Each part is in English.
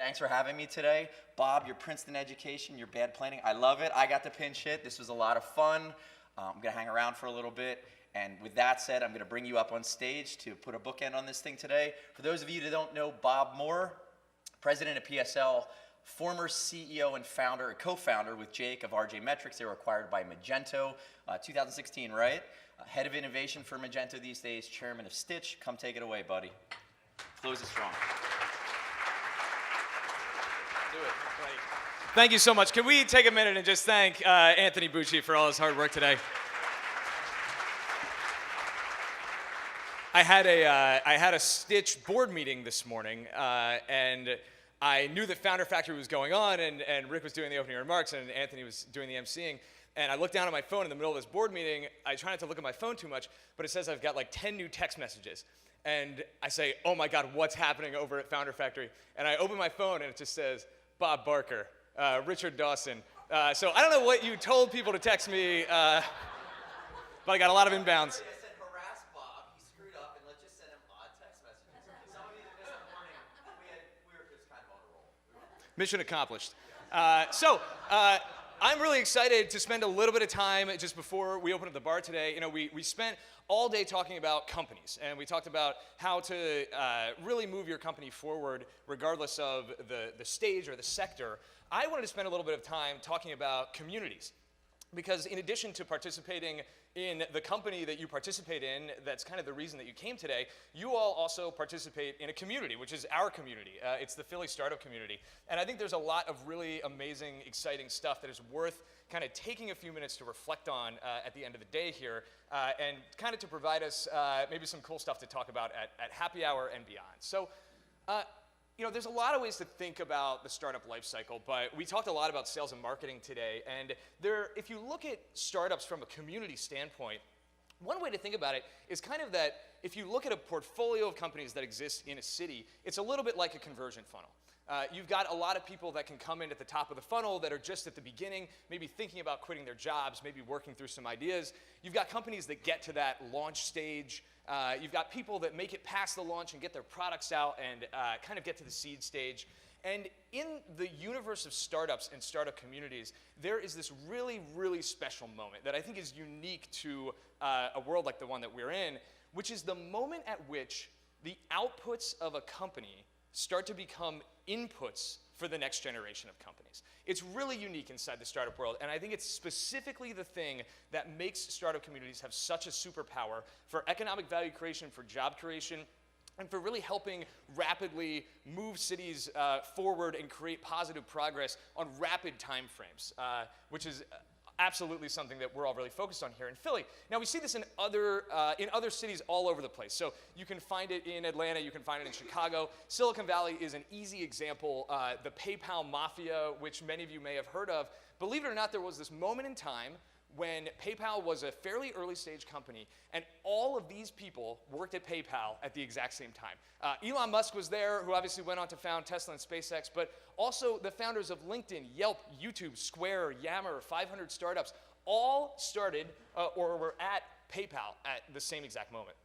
Thanks for having me today. Bob, your Princeton education, your bad planning, I love it. I got to pinch hit. This was a lot of fun. I'm going to hang around for a little bit. And with that said, I'm going to bring you up on stage to put a bookend on this thing today. For those of you that don't know Bob Moore, president of PSL, former CEO and founder, co-founder with Jake of RJ Metrics. They were acquired by Magento, 2016, right? Head of innovation for Magento these days, chairman of Stitch. Come take it away, buddy. Close it strong. Do it. Thank you so much. Can we take a minute and just thank Anthony Bucci for all his hard work today? I had a Stitch board meeting this morning, and I knew that Founder Factory was going on, and Rick was doing the opening remarks, and Anthony was doing the emceeing. And I looked down at my phone in the middle of this board meeting. I try not to look at my phone too much, but it says I've got like 10 new text messages. And I say, oh my God, what's happening over at Founder Factory? And I open my phone, and it just says, Bob Barker, Richard Dawson. So I don't know what you told people to text me, but I got a lot of inbounds. Mission accomplished. I'm really excited to spend a little bit of time just before we open up the bar today. You know, we spent all day talking about companies, and we talked about how to really move your company forward regardless of the stage or the sector. I wanted to spend a little bit of time talking about communities, because in addition to participating in the company that you participate in, that's kind of the reason that you came today, you all also participate in a community, which is our community. It's the Philly startup community. And I think there's a lot of really amazing, exciting stuff that is worth kind of taking a few minutes to reflect on at the end of the day here, and kind of to provide us maybe some cool stuff to talk about at happy hour and beyond. So, you know, there's a lot of ways to think about the startup life cycle, but we talked a lot about sales and marketing today, and if you look at startups from a community standpoint, one way to think about it is kind of that if you look at a portfolio of companies that exist in a city, it's a little bit like a conversion funnel. You've got a lot of people that can come in at the top of the funnel that are just at the beginning, maybe thinking about quitting their jobs, maybe working through some ideas. You've got companies that get to that launch stage. You've got people that make it past the launch and get their products out and kind of get to the seed stage. And in the universe of startups and startup communities, there is this really, really special moment that I think is unique to a world like the one that we're in, which is the moment at which the outputs of a company start to become inputs for the next generation of companies. It's really unique inside the startup world, and I think it's specifically the thing that makes startup communities have such a superpower for economic value creation, for job creation, and for really helping rapidly move cities forward and create positive progress on rapid time frames, which is absolutely something that we're all really focused on here in Philly. Now, we see this in other cities all over the place. So you can find it in Atlanta, you can find it in Chicago. Silicon Valley is an easy example. The PayPal mafia, which many of you may have heard of. Believe it or not, there was this moment in time when PayPal was a fairly early stage company, and all of these people worked at PayPal at the exact same time. Elon Musk was there, who obviously went on to found Tesla and SpaceX, but also the founders of LinkedIn, Yelp, YouTube, Square, Yammer, 500 startups, all started or were at PayPal at the same exact moment.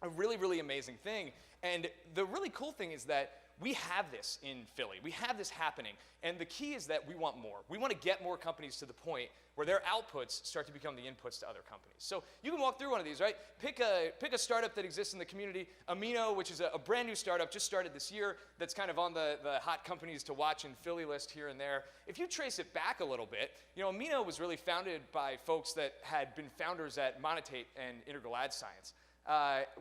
A really, really amazing thing. And the really cool thing is that we have this in Philly. We have this happening. And the key is that we want more. We want to get more companies to the point where their outputs start to become the inputs to other companies. So you can walk through one of these, right? Pick a startup that exists in the community. Amino, which is a brand new startup, just started this year, that's kind of on the hot companies to watch in Philly list here and there. If you trace it back a little bit, you know, Amino was really founded by folks that had been founders at Monotate and Integral Ad Science.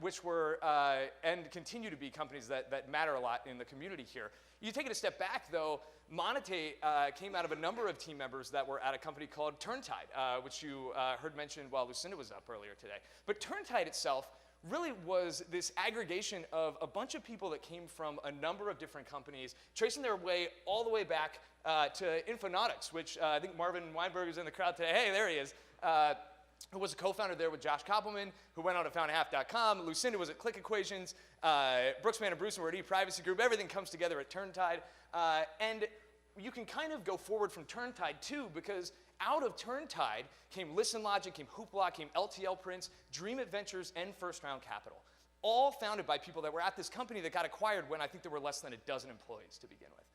Which were and continue to be companies that matter a lot in the community here. You take it a step back, though, Monotate came out of a number of team members that were at a company called Turntide, which you heard mentioned while Lucinda was up earlier today. But Turntide itself really was this aggregation of a bunch of people that came from a number of different companies, tracing their way all the way back to Infonautics, which I think Marvin Weinberg is in the crowd today. Hey, there he is. Who was a co-founder there with Josh Koppelman, who went on to found half.com. Lucinda was at Click Equations. Brooksman and Bruce were at ePrivacy Group. Everything comes together at Turntide. And you can kind of go forward from Turntide, too, because out of Turntide came Listen Logic, came Hoopla, came LTL Prints, Dream It Ventures, and First Round Capital. All founded by people that were at this company that got acquired when I think there were less than a dozen employees to begin with.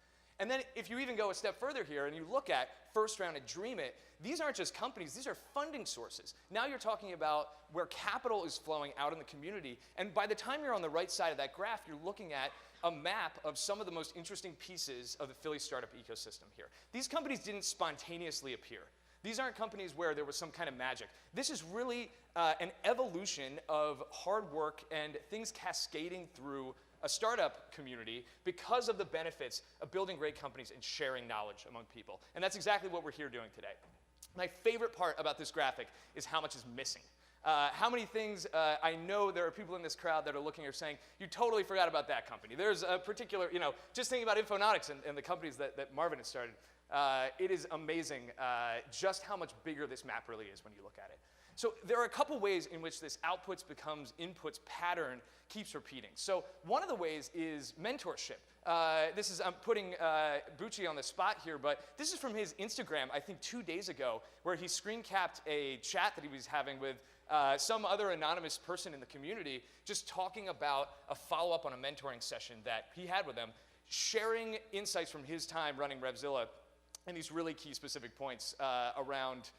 And then if you even go a step further here and you look at First Round and Dream It, these aren't just companies, these are funding sources. Now you're talking about where capital is flowing out in the community, and by the time you're on the right side of that graph, you're looking at a map of some of the most interesting pieces of the Philly startup ecosystem here. These companies didn't spontaneously appear. These aren't companies where there was some kind of magic. This is really an evolution of hard work and things cascading through a startup community because of the benefits of building great companies and sharing knowledge among people. And that's exactly what we're here doing today. My favorite part about this graphic is how much is missing. How many things, I know there are people in this crowd that are looking or saying, you totally forgot about that company. There's a particular, just thinking about Infonautics and the companies that Marvin has started, it is amazing just how much bigger this map really is when you look at it. So there are a couple ways in which this outputs becomes inputs pattern keeps repeating. So one of the ways is mentorship. I'm putting Bucci on the spot here, but this is from his Instagram, I think 2 days ago, where he screen capped a chat that he was having with some other anonymous person in the community, just talking about a follow-up on a mentoring session that he had with them, sharing insights from his time running RevZilla and these really key specific points around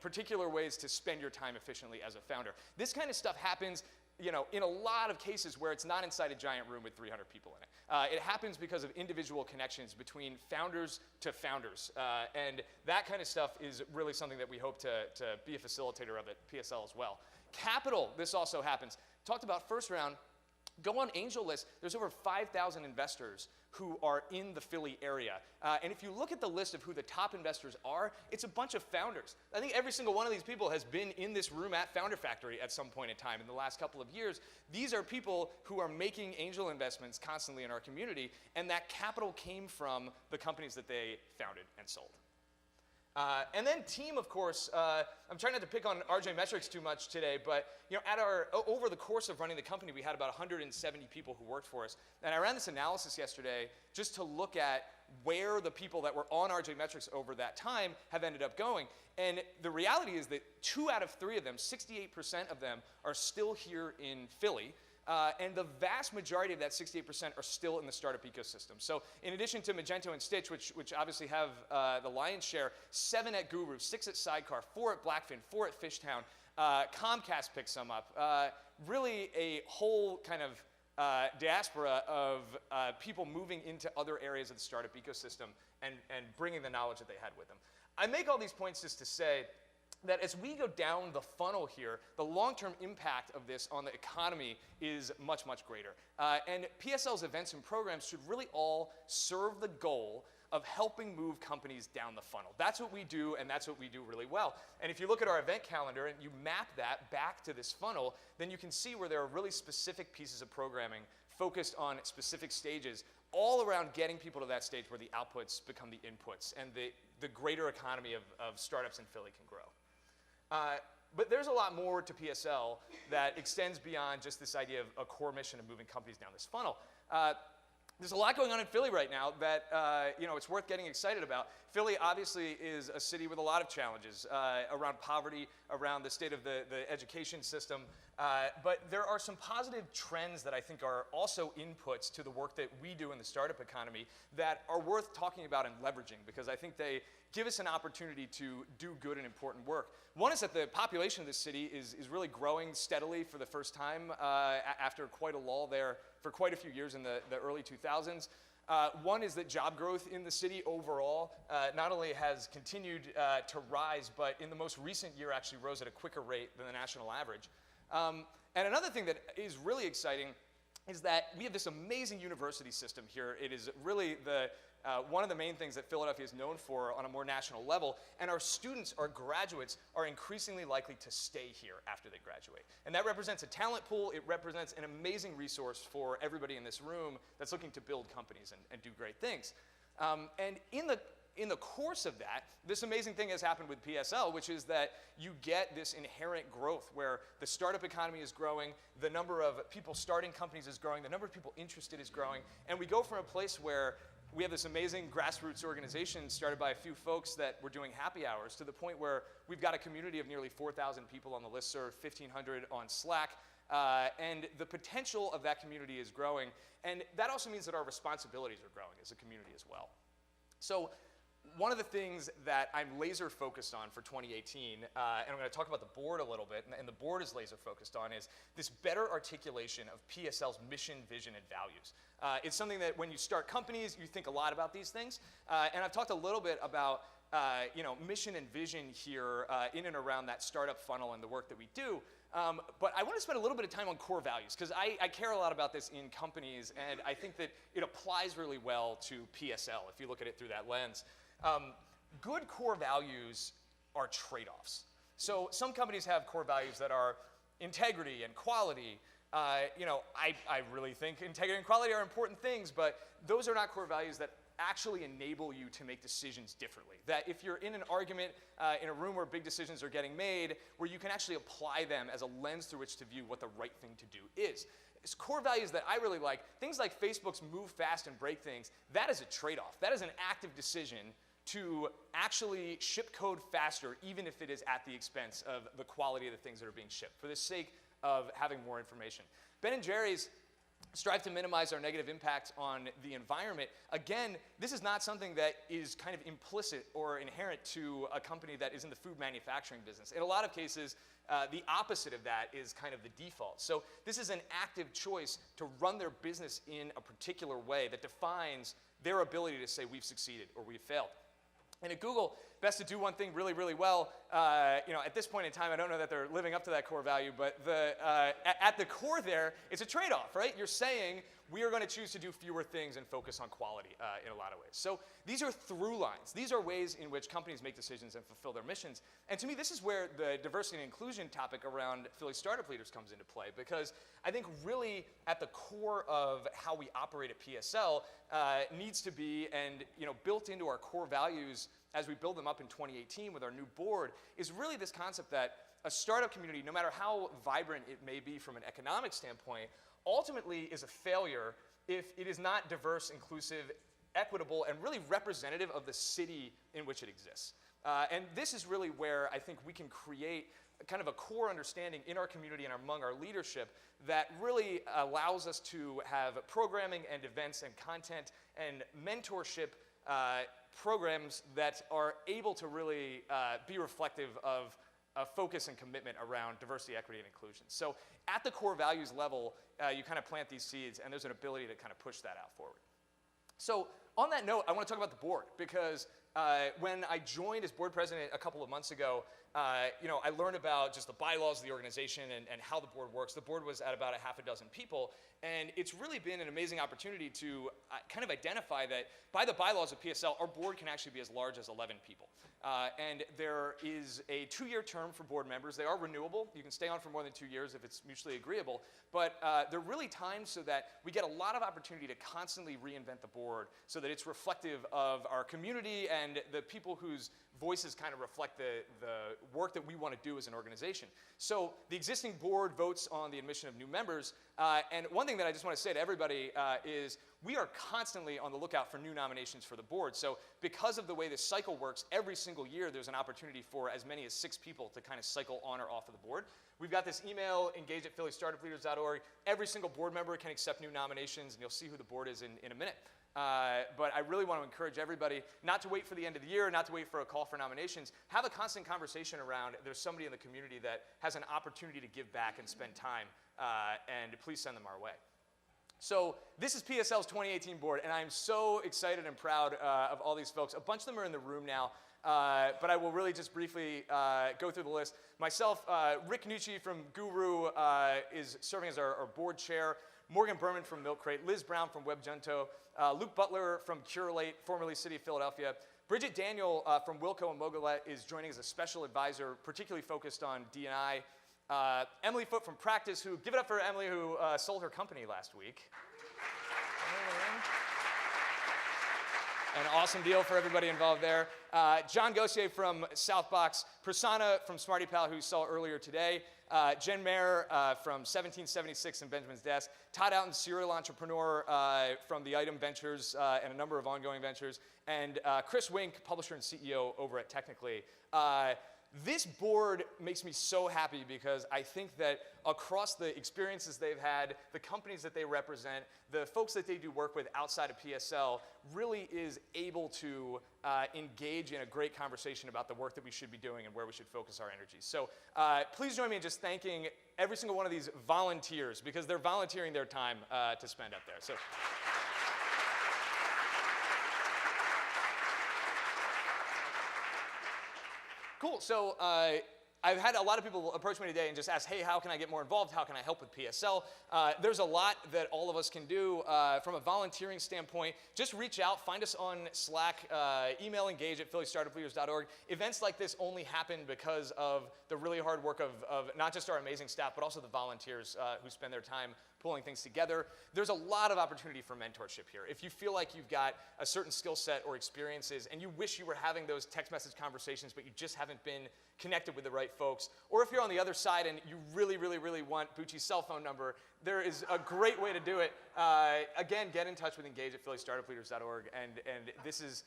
particular ways to spend your time efficiently as a founder. This kind of stuff happens in a lot of cases where it's not inside a giant room with 300 people in it. It happens because of individual connections between founders to founders. And that kind of stuff is really something that we hope to be a facilitator of at PSL as well. Capital, this also happens. Talked about First Round. Go on Angel List, there's over 5,000 investors who are in the Philly area. And if you look at the list of who the top investors are, it's a bunch of founders. I think every single one of these people has been in this room at Founder Factory at some point in time in the last couple of years. These are people who are making angel investments constantly in our community, and that capital came from the companies that they founded and sold. And then team, of course, I'm trying not to pick on RJ Metrics too much today, but over the course of running the company, we had about 170 people who worked for us. And I ran this analysis yesterday just to look at where the people that were on RJ Metrics over that time have ended up going. And the reality is that 2 out of 3 of them, 68% of them, are still here in Philly. And the vast majority of that 68% are still in the startup ecosystem. So in addition to Magento and Stitch, which obviously have the lion's share, 7 at Guru, 6 at Sidecar, 4 at Blackfin, 4 at Fishtown. Comcast picks some up. Really a whole kind of diaspora of people moving into other areas of the startup ecosystem and bringing the knowledge that they had with them. I make all these points just to say that as we go down the funnel here, the long-term impact of this on the economy is much, much greater. And PSL's events and programs should really all serve the goal of helping move companies down the funnel. That's what we do, and that's what we do really well. And if you look at our event calendar and you map that back to this funnel, then you can see where there are really specific pieces of programming focused on specific stages, all around getting people to that stage where the outputs become the inputs and the greater economy of startups in Philly can grow. But there's a lot more to PSL that extends beyond just this idea of a core mission of moving companies down this funnel. There's a lot going on in Philly right now that it's worth getting excited about. Philly obviously is a city with a lot of challenges around poverty, around the state of the education system. But there are some positive trends that I think are also inputs to the work that we do in the startup economy that are worth talking about and leveraging, because I think they give us an opportunity to do good and important work. One is that the population of this city is really growing steadily for the first time after quite a lull there for quite a few years in the early 2000s. One is that job growth in the city overall not only has continued to rise, but in the most recent year actually rose at a quicker rate than the national average. And another thing that is really exciting is that we have this amazing university system here. It is really one of the main things that Philadelphia is known for on a more national level, and our students, our graduates, are increasingly likely to stay here after they graduate. And that represents a talent pool. It represents an amazing resource for everybody in this room that's looking to build companies and do great things. And in the course of that, this amazing thing has happened with PSL, which is that you get this inherent growth where the startup economy is growing, the number of people starting companies is growing, the number of people interested is growing, and we go from a place where we have this amazing grassroots organization started by a few folks that were doing happy hours to the point where we've got a community of nearly 4,000 people on the listserv, 1,500 on Slack, and the potential of that community is growing. And that also means that our responsibilities are growing as a community as well. So one of the things that I'm laser focused on for 2018, and I'm going to talk about the board a little bit, and the board is laser focused on, is this better articulation of PSL's mission, vision, and values. It's something that when you start companies, you think a lot about these things. And I've talked a little bit about mission and vision here in and around that startup funnel and the work that we do. But I want to spend a little bit of time on core values, because I care a lot about this in companies, and I think that it applies really well to PSL if you look at it through that lens. Good core values are trade-offs. So some companies have core values that are integrity and quality. I really think integrity and quality are important things, but those are not core values that actually enable you to make decisions differently. That if you're in an argument in a room where big decisions are getting made, where you can actually apply them as a lens through which to view what the right thing to do is. It's core values that I really like, things like Facebook's move fast and break things, that is a trade-off. That is an active decision to actually ship code faster, even if it is at the expense of the quality of the things that are being shipped, for the sake of having more information. Ben & Jerry's strive to minimize our negative impact on the environment. Again, this is not something that is kind of implicit or inherent to a company that is in the food manufacturing business. In a lot of cases, the opposite of that is kind of the default. So this is an active choice to run their business in a particular way that defines their ability to say we've succeeded or we've failed. And at Google, best to do one thing really, really well. At this point in time, I don't know that they're living up to that core value, but at the core there, it's a trade-off, right? You're saying we are going to choose to do fewer things and focus on quality in a lot of ways. So these are through lines. These are ways in which companies make decisions and fulfill their missions. And to me, this is where the diversity and inclusion topic around Philly Startup Leaders comes into play, because I think really at the core of how we operate at PSL needs to be, and built into our core values as we build them up in 2018 with our new board, is really this concept that a startup community, no matter how vibrant it may be from an economic standpoint, ultimately is a failure if it is not diverse, inclusive, equitable, and really representative of the city in which it exists. And this is really where I think we can create kind of a core understanding in our community and among our leadership that really allows us to have programming and events and content and mentorship programs that are able to really be reflective of focus and commitment around diversity, equity, and inclusion. So at the core values level, you kind of plant these seeds, and there's an ability to kind of push that out forward. So on that note, I want to talk about the board, because when I joined as board president a couple of months ago, I learned about just the bylaws of the organization and how the board works. The board was at about a half a dozen people, and it's really been an amazing opportunity to kind of identify that by the bylaws of PSL, our board can actually be as large as 11 people. And there is a 2-year term for board members. They are renewable. You can stay on for more than 2 years if it's mutually agreeable. But they're really timed so that we get a lot of opportunity to constantly reinvent the board so that it's reflective of our community and the people whose voices kind of reflect the work that we want to do as an organization. So the existing board votes on the admission of new members. And one thing that I just want to say to everybody is we are constantly on the lookout for new nominations for the board. So because of the way this cycle works, every single year there's an opportunity for as many as 6 people to kind of cycle on or off of the board. We've got this email, engage@phillystartupleaders.org. Every single board member can accept new nominations, and you'll see who the board is in a minute. But I really want to encourage everybody not to wait for the end of the year, not to wait for a call for nominations. Have a constant conversation around there's somebody in the community that has an opportunity to give back and spend time, and please send them our way. So this is PSL's 2018 board, and I'm so excited and proud of all these folks. A bunch of them are in the room now, but I will really just briefly go through the list. Myself, Rick Nucci from Guru is serving as our board chair. Morgan Berman from Milk Crate, Liz Brown from WebGento, Luke Butler from Curelate, formerly City of Philadelphia. Bridget Daniel from Wilco and Mogolet is joining as a special advisor, particularly focused on D&I. Emily Foote from Practice, who, give it up for Emily, who sold her company last week. An awesome deal for everybody involved there. John Gossier from Southbox, Prasanna from Smarty Pal, who you saw earlier today. Jen Mayer from 1776 and Benjamin's Desk. Todd Outen, serial entrepreneur from the Item Ventures and a number of ongoing ventures. And Chris Wink, publisher and CEO over at Technically. This board makes me so happy because I think that across the experiences they've had, the companies that they represent, the folks that they do work with outside of PSL really is able to engage in a great conversation about the work that we should be doing and where we should focus our energies. So please join me in just thanking every single one of these volunteers because they're volunteering their time to spend up there. So. Cool. So I've had a lot of people approach me today and just ask, hey, how can I get more involved? How can I help with PSL? There's a lot that all of us can do from a volunteering standpoint. Just reach out. Find us on Slack. Email engage at phillystartupleaders.org. Events like this only happen because of the really hard work of not just our amazing staff, but also the volunteers who spend their time pulling things together. There's a lot of opportunity for mentorship here. If you feel like you've got a certain skill set or experiences and you wish you were having those text message conversations, but you just haven't been connected with the right folks, or if you're on the other side and you really, really, really want Bucci's cell phone number, there is a great way to do it. Again, get in touch with engage at phillystartupleaders.org, and this is,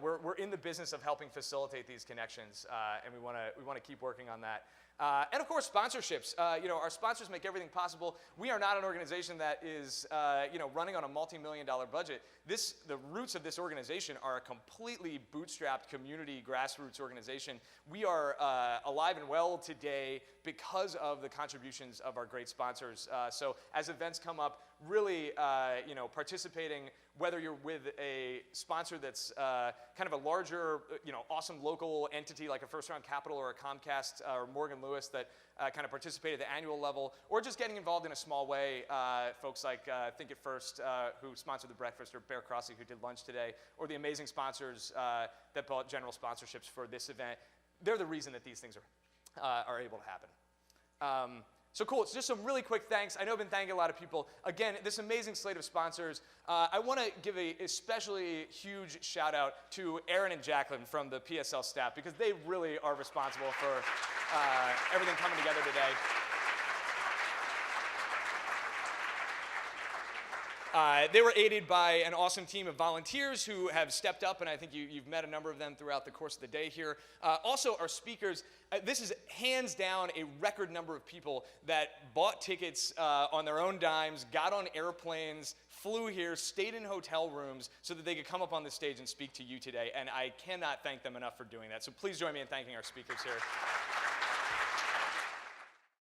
we're in the business of helping facilitate these connections, and we want to keep working on that. And of course, sponsorships. Our sponsors make everything possible. We are not an organization that is, running on a multi-million-dollar budget. The roots of this organization are a completely bootstrapped community grassroots organization. We are alive and well today because of the contributions of our great sponsors. So as events come up, really, participating, whether you're with a sponsor that's kind of a larger, awesome local entity like a First Round Capital or a Comcast or Morgan Lewis that kind of participate at the annual level, or just getting involved in a small way, folks like Think It First, who sponsored the breakfast, or Bear Crossy, who did lunch today, or the amazing sponsors that bought general sponsorships for this event. They're the reason that these things are able to happen. So cool, it's just some really quick thanks. I know I've been thanking a lot of people. Again, this amazing slate of sponsors. I want to give a especially huge shout out to Aaron and Jacqueline from the PSL staff because they really are responsible for everything coming together today. They were aided by an awesome team of volunteers who have stepped up, and I think you've met a number of them throughout the course of the day here. Also, our speakers, this is hands down a record number of people that bought tickets on their own dimes, got on airplanes, flew here, stayed in hotel rooms so that they could come up on the stage and speak to you today, and I cannot thank them enough for doing that. So please join me in thanking our speakers here.